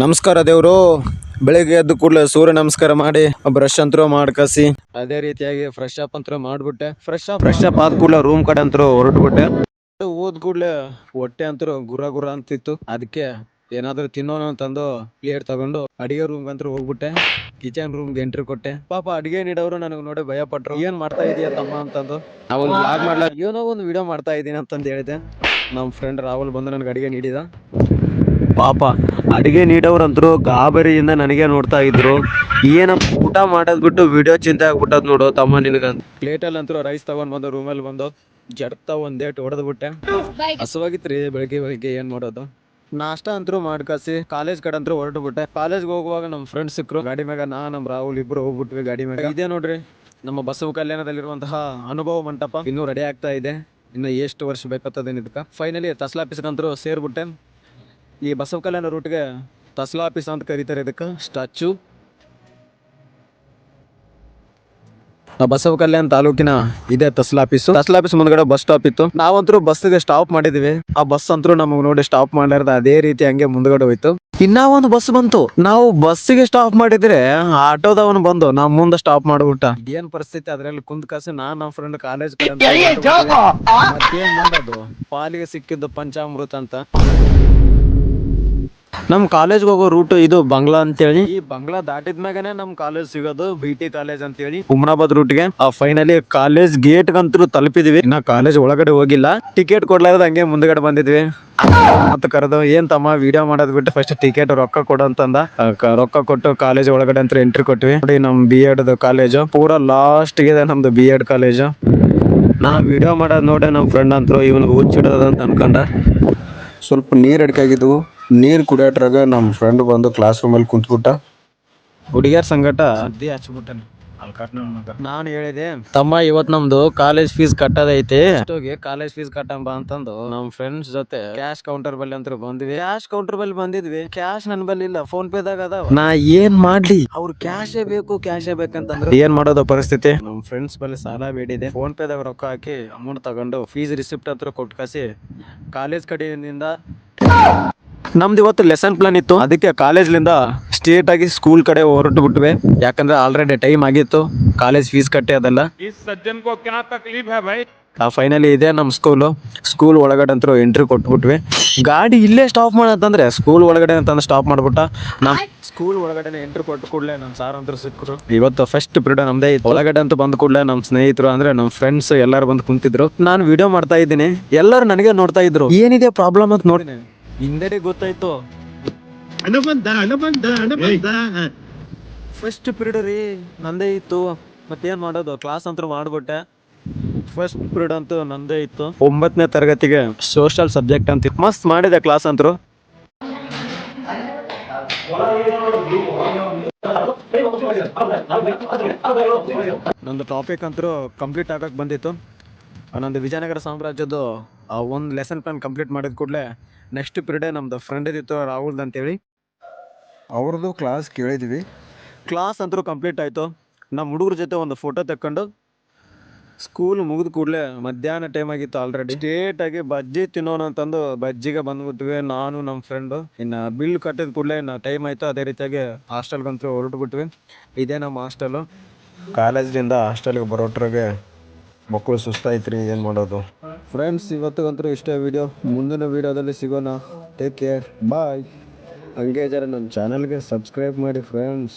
ನಮಸ್ಕಾರ ದೇವ್ರು. ಬೆಳಿಗ್ಗೆ ಎದ್ದು ಕೂಡಲೇ ಸೂರ್ಯ ನಮಸ್ಕಾರ ಮಾಡಿ ಬ್ರಷ್ ಅಂತರೂ ಮಾಡ್ಕಸಿ, ಅದೇ ರೀತಿಯಾಗಿ ಫ್ರೆಶ್ ಅಪ್ ಅಂತೂ ಮಾಡ್ಬಿಟ್ಟೆ. ಫ್ರೆಶ್ ಅಪ್ ಆದ ಕೂಡಲೇ ರೂಮ್ ಕಡೆ ಅಂತರೂ ಹೊರಟ್ಬಿಟ್ಟೆ. ಹೋದ್ ಕೂಡಲೇ ಹೊಟ್ಟೆ ಅಂತರೂ ಗುರ ಗುರ ಅಂತಿತ್ತು. ಅದಕ್ಕೆ ಏನಾದ್ರು ತಿನ್ನೋಣ ಅಂತಂದು ಪ್ಲೇಟ್ ತಗೊಂಡು ಅಡಿಗೆ ರೂಮ್ ಅಂತೂ ಹೋಗ್ಬಿಟ್ಟೆ. ಕಿಚನ್ ರೂಮ್ ಎಂಟ್ರಿ ಕೊಟ್ಟೆ. ಪಾಪ ಅಡಿಗೆ ನೀಡೋರು ನನಗೆ ನೋಡಿ ಭಯ ಪಟ್ರು. ಏನ್ ಮಾಡ್ತಾ ಇದೀಯ ತಮ್ಮ ಅಂತಂದು. ನಾವು ಬ್ಲಾಗ್ ಮಾಡ್ಲಾ ಏನೋ ಒಂದು ವಿಡಿಯೋ ಮಾಡ್ತಾ ಇದೀನಿ ಅಂತಂದು ಹೇಳಿದೆ. ನಮ್ಮ ಫ್ರೆಂಡ್ ರಾಹುಲ್ ಬಂದು ನನಗೆ ಅಡಿಗೆ ನೀಡಿದ. ಪಾಪ ಅಡಿಗೆ ನೀಡೋರಂತರು ಗಾಬರಿಯಿಂದ ನನಗೆ ನೋಡ್ತಾ ಇದ್ರು. ಏನಪ್ಪ ಊಟ ಮಾಡೋದ್ ಬಿಟ್ಟು ವಿಡಿಯೋ ಚಿಂತೆ ಆಗ್ಬಿಟ್ಟದ್ ನೋಡು ತಮ್ಮ ನಿನಗ. ಪ್ಲೇಟಲ್ಲಿ ಅಂತೂ ರೈಸ್ ತಗೊಂಡ್ ಬಂದು ರೂಮಲ್ಲಿ ಬಂದು ಜಡ್ತಾ ಒಂದೇಟ್ ಹೊಡೆದ್ ಬಿಟ್ಟೆ. ಹಸುವಾಗಿತ್ರಿ ಬೆಳಿಗ್ಗೆ ಏನ್ ಮಾಡೋದು. ನಾಷ್ಟ ಅಂತೂ ಮಾಡ್ಕಸಿ ಕಾಲೇಜ್ ಕಡೆ ಅಂತೂ ಹೊರಟು ಬಿಟ್ಟೆ. ಕಾಲೇಜ್ಗೆ ಹೋಗುವಾಗ ನಮ್ಮ ಫ್ರೆಂಡ್ಸ್ ಸಿಕ್ಕರು. ಗಾಡಿ ಮ್ಯಾಗ ನಮ್ಮ ರಾಹುಲ್ ಇಬ್ರು ಹೋಗ್ಬಿಟ್ವಿ ಗಾಡಿ ಮ್ಯಾಗ. ಇದೇ ನೋಡ್ರಿ ನಮ್ಮ ಬಸವ ಕಲ್ಯಾಣದಲ್ಲಿರುವಂತಹ ಅನುಭವ ಮಂಟಪ. ಇನ್ನೂ ರೆಡಿ ಆಗ್ತಾ ಇದೆ. ಇನ್ನು ಎಷ್ಟು ವರ್ಷ ಬೇಕಾಗ್ತದೇನು ಇದಕ್ಕೆ. ಫೈನಲಿ ತಸ್ಲಾ ಆಫೀಸ್ಗಂತೂ ಸೇರ್ಬಿಟ್ಟೆ. ಈ ಬಸವ ಕಲ್ಯಾಣ ರೂಟ್ಗೆ ತಸ್ಲಾ ಆಫೀಸ್ ಅಂತ ಕರೀತಾರೆ. ಇದಕ್ಕೆ ಸ್ಟ್ಯಾಚು ಬಸವ ಕಲ್ಯಾಣ ತಾಲೂಕಿನ ಇದೆ ತಸ್ಲಾ ಆಫೀಸ್. ತಸ್ಲಾ ಆಫೀಸ್ ಮುಂದ್ಗಡೆ ಬಸ್ ಸ್ಟಾಪ್ ಇತ್ತು. ನಾವಂತರೂ ಬಸ್ಗೆ ಸ್ಟಾಪ್ ಮಾಡಿದ್ವಿ. ಆ ಬಸ್ ಅಂತೂ ನಮಗ್ ನೋಡಿ ಸ್ಟಾಪ್ ಮಾಡ್ಲಾರ್ದ ಅದೇ ರೀತಿ ಹಂಗೆ ಮುಂದ್ಗಡೆ ಹೋಯ್ತು. ಇನ್ನ ಒಂದು ಬಸ್ ಬಂತು. ನಾವು ಬಸ್ಸಿಗೆ ಸ್ಟಾಪ್ ಮಾಡಿದ್ರೆ ಆಟೋದವನು ಬಂದು ನಮ್ ಮುಂದೆ ಸ್ಟಾಪ್ ಮಾಡ್ಬಿಟ್ಟ. ಏನ್ ಪರಿಸ್ಥಿತಿ ಅದ್ರಲ್ಲಿ ಕುಂತ್ ಕಾಸು ನಮ್ಮ ಫ್ರೆಂಡ್ ಕಾಲೇಜ್ ಮತ್ತೇನ್ ಮಾಡೋದು. ಪಾಲಿಗೆ ಸಿಕ್ಕಿದ್ದು ಪಂಚಾಮೃತ ಅಂತ. ನಮ್ ಕಾಲೇಜ್ಗೆ ಹೋಗೋ ರೂಟ್ ಇದು ಬಂಗ್ಲಾ ಅಂತೇಳಿ. ಈ ಬಂಗ್ಲಾ ದಾಟಿದ್ಮ್ಯಾಗನೆ ನಮ್ ಕಾಲೇಜ್ ಸಿಗೋದು BT ಕಾಲೇಜ್ ಅಂತೇಳಿ ಹುಮ್ನಾಬಾದ್ ರೂಟ್ಗೆ. ಫೈನಲಿ ಕಾಲೇಜ್ ಗೇಟ್ ಗಂತೂ ತಲುಪಿದ್ವಿ. ಇನ್ನ ಕಾಲೇಜ್ ಒಳಗಡೆ ಹೋಗಿಲ್ಲ. ಟಿಕೆಟ್ ಕೊಡ್ಲಾರ್ದ ಹಂಗೆ ಮುಂದ್ಗಡೆ ಬಂದಿದ್ವಿ. ಮತ್ತ ಕರೆದು ಏನ್ ತಮ್ಮ ವಿಡಿಯೋ ಮಾಡೋದ್ ಬಿಟ್ಟು ಫಸ್ಟ್ ಟಿಕೆಟ್ ರೊಕ್ಕ ಕೊಡು ಅಂತಂದ. ರೊಕ್ಕ ಕೊಟ್ಟು ಕಾಲೇಜ್ ಒಳಗಡೆ ಅಂತ ಎಂಟ್ರಿ ಕೊಟ್ವಿ. ನೋಡಿ ನಮ್ B.Ed ಕಾಲೇಜ್ ಪೂರಾ ಲಾಸ್ಟ್ ಇದೆ ನಮ್ದು B.Ed ಕಾಲೇಜ್. ನಾ ವಿಡಿಯೋ ಮಾಡೋದ್ ನೋಡಿ ನಮ್ ಫ್ರೆಂಡ್ ಅಂತರು ಇವನ್ ಹುಚ್ಚಿಡೋದ ಅಂತ ಅನ್ಕೊಂಡ. ಸ್ವಲ್ಪ ನೀರ್ ಅಡ್ಕಾಗಿದ್ವು. ನೀರ್ ಕುಡಿಯಟ್ರಾಗ ನಮ್ ಫ್ರೆಂಡ್ ಬಂದು ಕ್ಲಾಸ್ ರೂಮ್ ಅಲ್ಲಿ ಕುಂತ್ಬಿಟ್ಟ. ಹುಡುಗಿಯರ್ ಸಂಗಟ ಅದ್ದಿ ಹಚ್ಬಿಟ್ಟನೆ. ನಾನು ಹೇಳಿದೆ ತಮ್ಮ ಇವತ್ ನಮ್ದು ಕಾಲೇಜ್ ಫೀಸ್ ಕಟ್ಟೋದೈತಿ, ಕಾಲೇಜ್ ಫೀಸ್ ಕಟ್ಟಂಬ ಅಂತಂದು ನಮ್ ಫ್ರೆಂಡ್ಸ್ ಜೊತೆ ಕ್ಯಾಶ್ ಕೌಂಟರ್ ಬಲ್ಲಿ ಅಂತ ಬಂದ್ವಿ. ಕ್ಯಾಶ್ ಕೌಂಟರ್ ಬಲ್ಲಿ ಬಂದಿದ್ವಿ. ಕ್ಯಾಶ್ ನನ್ ಬಲ್ಲಿ ಇಲ್ಲ, ಫೋನ್ ಪೇ ದಾಗ ಅದಾವ. ನಾ ಏನ್ ಮಾಡ್ಲಿ, ಅವ್ರು ಕ್ಯಾಶೇ ಬೇಕಂತಂದ್ರೆ ಏನ್ ಮಾಡೋದು ಪರಿಸ್ಥಿತಿ. ನಮ್ ಫ್ರೆಂಡ್ಸ್ ಬಲ್ಲಿ ಸಾಲ ಬೇಡಿದೆ. ಫೋನ್ ಪೇ ದಾಗ ರೊಕ್ಕ ಹಾಕಿ ಅಮೌಂಟ್ ತಗೊಂಡು ಫೀಸ್ ರಿಸಿಪ್ಟ್ ಹತ್ರ ಕೊಟ್ಟು ಕಸಿ ಕಾಲೇಜ್ ಕಡೆಯಿಂದ ನಮ್ದು ಇವತ್ತು ಲೆಸನ್ ಪ್ಲಾನ್ ಇತ್ತು. ಅದಕ್ಕೆ ಕಾಲೇಜ್ಲಿಂದ ಸ್ಟ್ರೇಟ್ ಆಗಿ ಸ್ಕೂಲ್ ಕಡೆ ಹೊರಟು ಬಿಟ್ವಿ. ಯಾಕಂದ್ರೆ ಆಲ್ರೆಡಿ ಟೈಮ್ ಆಗಿತ್ತು ಕಾಲೇಜ್ ಫೀಸ್ ಕಟ್ಟಿ ಅದೆಲ್ಲ. ಫೈನಲಿ ಇದೆ ನಮ್ ಸ್ಕೂಲ್ ಒಳಗಡೆ ಅಂತೂ ಎಂಟ್ರಿ ಕೊಟ್ಬಿಟ್ವಿ. ಗಾಡಿ ಇಲ್ಲೇ ಸ್ಟಾಪ್ ಮಾಡತ್ತಂದ್ರೆ ಸ್ಕೂಲ್ ಒಳಗಡೆ ಅಂತಂದ್ರೆ ಸ್ಟಾಪ್ ಮಾಡ್ಬಿಟ್ಟ. ನಮ್ ಸ್ಕೂಲ್ ಒಳಗಡೆ ಎಂಟ್ರಿ ಕೊಟ್ಟು ಕೂಡಲೇ ನಮ್ ಸಾರ್ ಅಂತೂ ಸಿಕ್ಕರು. ಇವತ್ತು ಫಸ್ಟ್ ಪಿರಿಯಡ್ ನಮ್ದೇ ಇತ್ತು. ಒಳಗಡೆ ಅಂತ ಬಂದ ಕೂಡಲೇ ನಮ್ ಸ್ನೇಹಿತರು ಅಂದ್ರೆ ನಮ್ ಫ್ರೆಂಡ್ಸ್ ಎಲ್ಲಾರು ಬಂದು ಕುಂತಿದ್ರು. ನಾನು ವಿಡಿಯೋ ಮಾಡ್ತಾ ಇದ್ದೀನಿ. ಎಲ್ಲರೂ ನನಗೆ ನೋಡ್ತಾ ಇದ್ರು. ಏನಿದೆ ಪ್ರಾಬ್ಲಮ್ ಅಂತ ನೋಡಿ ಹಿಂದೆ ಗೊತ್ತಾಯ್ತು. ಫಸ್ಟ್ ಪಿರಿಯಡ್ ರೀ ನಂದೇ ಇತ್ತು. ಮತ್ತೇನ್ ಮಾಡೋದು, ಕ್ಲಾಸ್ ಅಂತೂ ಮಾಡ್ಬಿಟ್ಟೆ. ಫಸ್ಟ್ ಪಿರಿಯಡ್ ಅಂತೂ ನಂದೇ ಇತ್ತು. 9ನೇ ತರಗತಿಗೆ ಸೋಷಿಯಲ್ ಸಬ್ಜೆಕ್ಟ್ ಅಂತ ಮಸ್ತ್ ಮಾಡಿದೆ ಕ್ಲಾಸ್ ಅಂತೂ. ನಂದು ಟಾಪಿಕ್ ಅಂತೂ ಕಂಪ್ಲೀಟ್ ಆಗಕ್ಕೆ ಬಂದಿತ್ತು. ನಂದು ವಿಜಯನಗರ ಸಾಮ್ರಾಜ್ಯದ್ದು ಒಂದು ಲೆಸನ್ ಪ್ಲಾನ್ ಕಂಪ್ಲೀಟ್ ಮಾಡಿದ ಕೂಡಲೇ ನೆಕ್ಸ್ಟ್ ಪಿರಿಯಡ್ ನಮ್ದು ಫ್ರೆಂಡ್ ಇತ್ತು ರಾಹುಲ್ ಅಂತೇಳಿ, ಅವ್ರದ್ದು ಕ್ಲಾಸ್ ಕೇಳಿದ್ವಿ. ಕ್ಲಾಸ್ ಅಂತೂ ಕಂಪ್ಲೀಟ್ ಆಯಿತು. ನಮ್ಮ ಹುಡುಗರ ಜೊತೆ ಒಂದು ಫೋಟೋ ತೆಕ್ಕೊಂಡು ಸ್ಕೂಲ್ ಮುಗಿದ ಕೂಡಲೇ ಮಧ್ಯಾಹ್ನ ಟೈಮ್ ಆಗಿತ್ತು. ಆಲ್ರೆಡಿ ಸ್ಟ್ರೇಟ್ ಆಗಿ ಬಜ್ಜಿ ತಿನ್ನೋಣ ಅಂತಂದು ಬಜ್ಜಿಗೆ ಬಂದ್ಬಿಟ್ವಿ ನಾನು ನಮ್ಮ ಫ್ರೆಂಡು. ಇನ್ನು ಬಿಲ್ ಕಟ್ಟಿದ ಕೂಡಲೇ ಇನ್ನು ಟೈಮ್ ಆಯಿತು. ಅದೇ ರೀತಿಯಾಗಿ ಹಾಸ್ಟೆಲ್ಗಂತೂ ಹೊರಟುಬಿಟ್ವಿ. ಇದೇ ನಮ್ಮ ಹಾಸ್ಟೆಲು. ಕಾಲೇಜಿಂದ ಹಾಸ್ಟೆಲ್ಗೆ ಬರೋಟ್ರಾಗೆ ಮಕ್ಕಳು ಸುಸ್ತಾಯ್ತ್ರಿ, ಏನು ಮಾಡೋದು. ಫ್ರೆಂಡ್ಸ್ ಇವತ್ತಿಗಂತೂ ಇಷ್ಟೇ ವಿಡಿಯೋ. ಮುಂದಿನ ವಿಡಿಯೋದಲ್ಲಿ ಸಿಗೋಣ. ಟೇಕ್ ಕೇರ್, ಬಾಯ್. ಹಂಗೆ ಜರ ನನ್ನ ಚಾನಲ್ಗೆ ಸಬ್ಸ್ಕ್ರೈಬ್ ಮಾಡಿ ಫ್ರೆಂಡ್ಸ್.